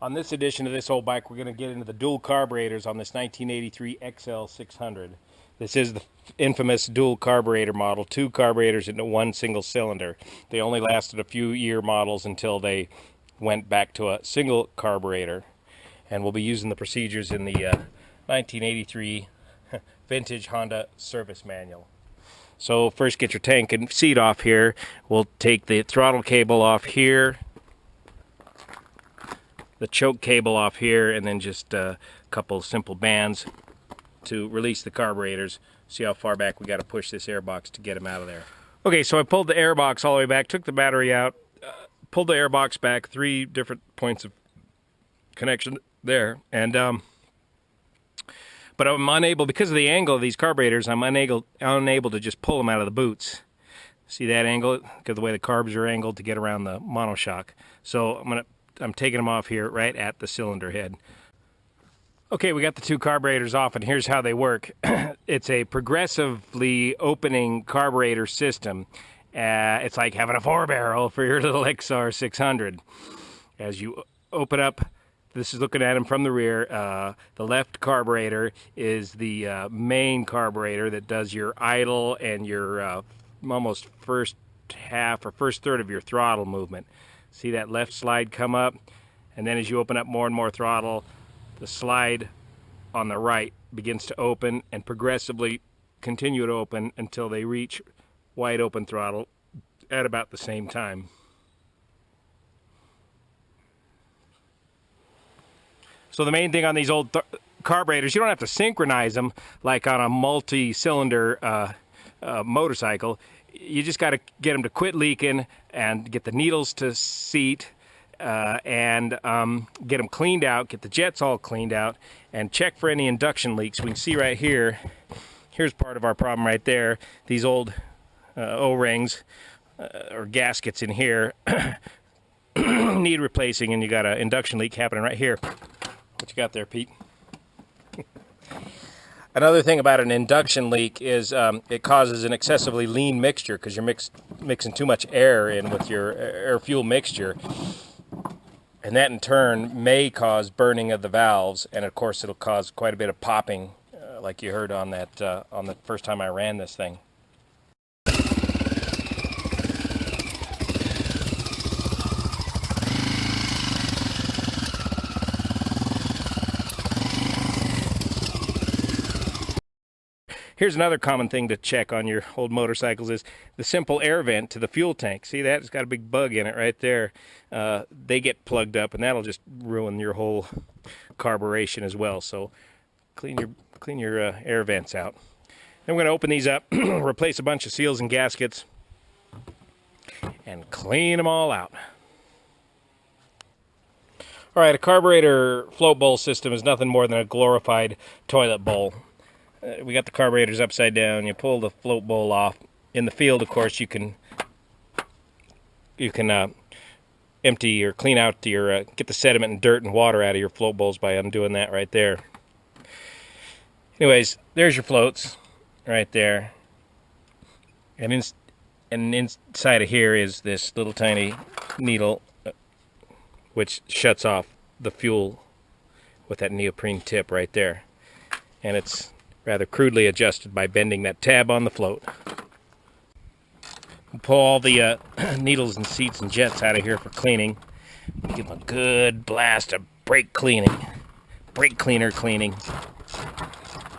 On this edition of This Old Bike, we're going to get into the dual carburetors on this 1983 XL600. This is the infamous dual carburetor model, two carburetors into one single cylinder. They only lasted a few year models until they went back to a single carburetor. And we'll be using the procedures in the 1983 vintage Honda service manual. So first get your tank and seat off here. We'll take the throttle cable off here, the choke cable off here, and then just a couple simple bands to release the carburetors. See how far back we got to push this air box to get them out of there. Okay, so I pulled the air box all the way back, took the battery out, pulled the air box back, 3 different points of connection there, and but I'm unable, because of the angle of these carburetors, I'm unable to just pull them out of the boots. See that angle? Because of the way the carbs are angled to get around the monoshock. So I'm taking them off here right at the cylinder head. Okay, we got the 2 carburetors off, and here's how they work. It's a progressively opening carburetor system. It's like having a 4-barrel for your little XR600. As you open up, this is looking at them from the rear. The left carburetor is the main carburetor that does your idle and your almost first half or first third of your throttle movement. See that left slide come up, and then as you open up more and more throttle, the slide on the right begins to open and progressively continue to open until they reach wide open throttle at about the same time. So the main thing on these old carburetors, you don't have to synchronize them like on a multi-cylinder motorcycle. You just got to get them to quit leaking and get the needles to seat and get them cleaned out, get the jets all cleaned out, and check for any induction leaks. We can see right here, here's part of our problem right there. These old O-rings or gaskets in here need replacing, and you got an induction leak happening right here. What you got there, Pete? Another thing about an induction leak is it causes an excessively lean mixture because you're mixing too much air in with your air-fuel mixture. And that in turn may cause burning of the valves, and of course it'll cause quite a bit of popping like you heard on that on the first time I ran this thing. Here's another common thing to check on your old motorcycles is the simple air vent to the fuel tank. See that? It's got a big bug in it right there. They get plugged up, and that'll just ruin your whole carburation as well. So clean your air vents out. Then we're going to open these up, replace a bunch of seals and gaskets, and clean them all out. All right, a carburetor float bowl system is nothing more than a glorified toilet bowl. We got the carburetors upside down. You pull the float bowl off. In the field, of course, you can empty or clean out your get the sediment and dirt and water out of your float bowls by undoing that right there. Anyways, there's your floats right there, and inside of here is this little tiny needle which shuts off the fuel with that neoprene tip right there, and it's rather crudely adjusted by bending that tab on the float. We'll pull all the needles and seats and jets out of here for cleaning. Give them a good blast of brake cleaner cleaning.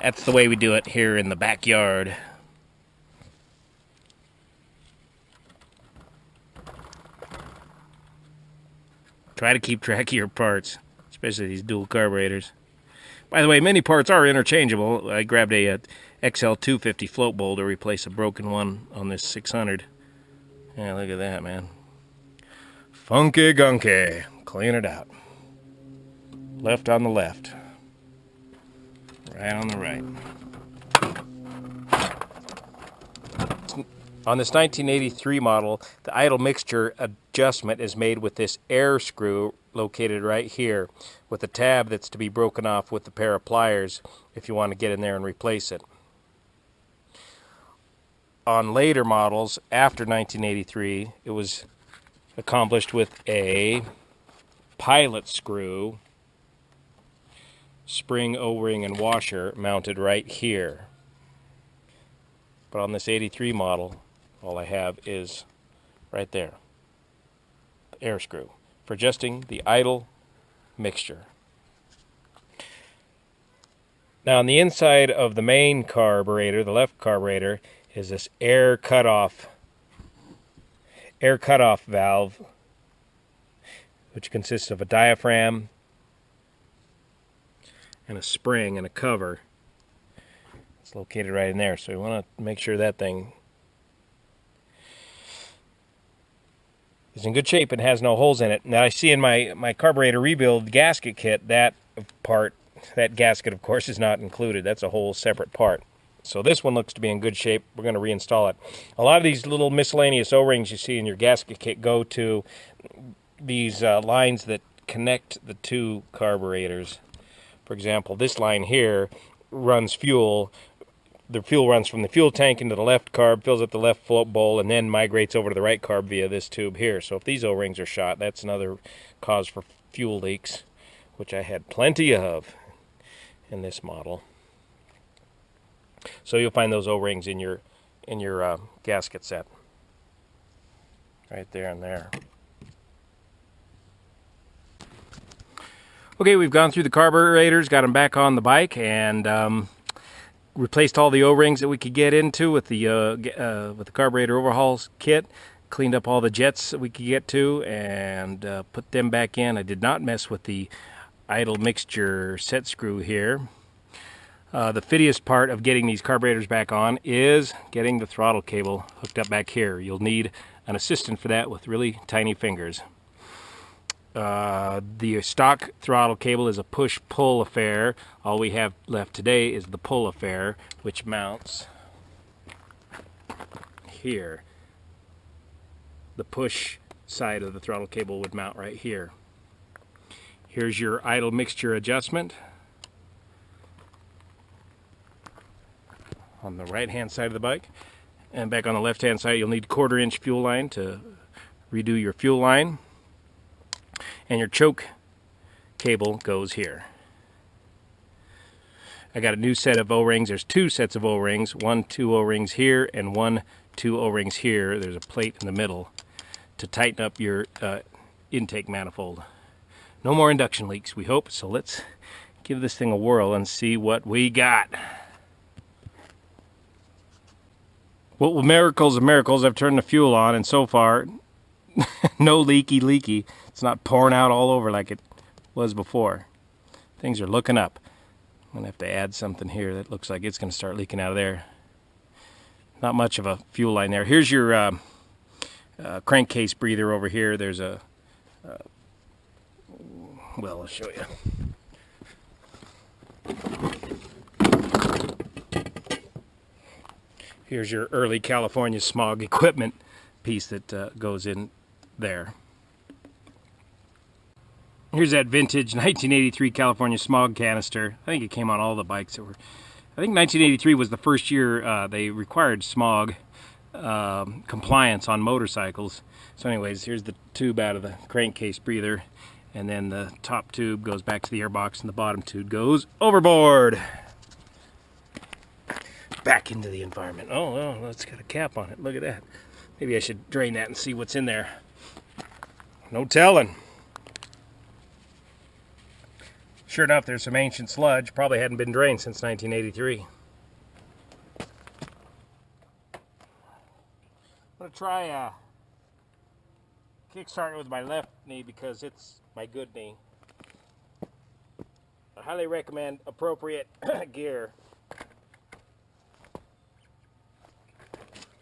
That's the way we do it here in the backyard. Try to keep track of your parts, especially these dual carburetors. By the way, many parts are interchangeable. I grabbed a XL250 float bowl to replace a broken one on this 600. Yeah, look at that, man. Funky gunky. Clean it out. Left on the left. Right on the right. On this 1983 model, the idle mixture adjustment is made with this air screw located right here with a tab that's to be broken off with a pair of pliers if you want to get in there and replace it. On later models after 1983, it was accomplished with a pilot screw, spring, O-ring, and washer mounted right here. But on this 83 model, all I have is right there, the air screw, for adjusting the idle mixture. Now on the inside of the main carburetor, the left carburetor, is this air cutoff valve, which consists of a diaphragm and a spring and a cover. It's located right in there, so we want to make sure that thing is in good shape and has no holes in it. Now I see in my carburetor rebuild gasket kit, that gasket of course is not included. That's a whole separate part. So this one looks to be in good shape. We're going to reinstall it. A lot of these little miscellaneous O-rings you see in your gasket kit go to these lines that connect the two carburetors. For example, this line here runs fuel. The fuel runs from the fuel tank into the left carb, fills up the left float bowl, and then migrates over to the right carb via this tube here. So if these O-rings are shot, that's another cause for fuel leaks, which I had plenty of in this model. So you'll find those O-rings in your gasket set, right there and there. Okay, we've gone through the carburetors, got them back on the bike, and replaced all the O-rings that we could get into with the carburetor overhauls kit. Cleaned up all the jets that we could get to, and put them back in. I did not mess with the idle mixture set screw here. The fittiest part of getting these carburetors back on is getting the throttle cable hooked up back here. You'll need an assistant for that with really tiny fingers. The stock throttle cable is a push-pull affair. All we have left today is the pull affair, which mounts here. The push side of the throttle cable would mount right here. Here's your idle mixture adjustment. On the right hand side of the bike, and back on the left hand side you'll need 1/4 inch fuel line to redo your fuel line, and your choke cable goes here. I got a new set of O-rings. There's 2 sets of O-rings, 2 O-rings here and 2 O-rings here. There's a plate in the middle to tighten up your intake manifold. No more induction leaks, we hope, so let's give this thing a whirl and see what we got. Well, miracles of miracles, I've turned the fuel on, and so far, no leaky. It's not pouring out all over like it was before. Things are looking up. I'm going to have to add something here that looks like it's going to start leaking out of there. Not much of a fuel line there. Here's your crankcase breather over here. There's a, well, I'll show you. Here's your early California smog equipment piece that goes in there. Here's that vintage 1983 California smog canister. I think it came on all the bikes that were... I think 1983 was the first year they required smog compliance on motorcycles. So anyways, here's the tube out of the crankcase breather, and then the top tube goes back to the airbox, and the bottom tube goes overboard. Back into the environment. Oh, well, it's got a cap on it. Look at that. Maybe I should drain that and see what's in there. No telling. Sure enough, there's some ancient sludge. Probably hadn't been drained since 1983. I'm going to try kickstarting with my left knee because it's my good knee. I highly recommend appropriate gear.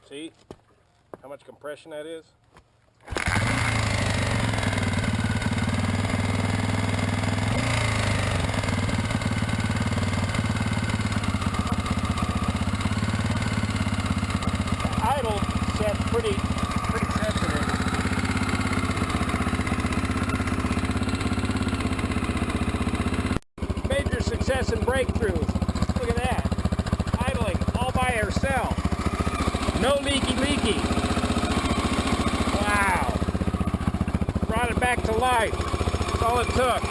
See how much compression that is? Idle set pretty sensitive. Major success and breakthroughs. Look at that. Idling all by herself. No leaky. Wow. Brought it back to life. all it took.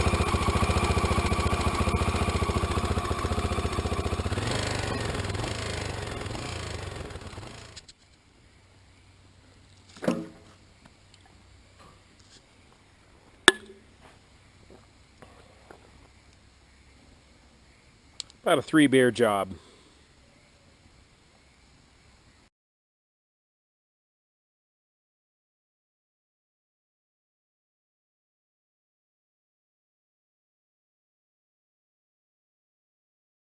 About a 3 beer job.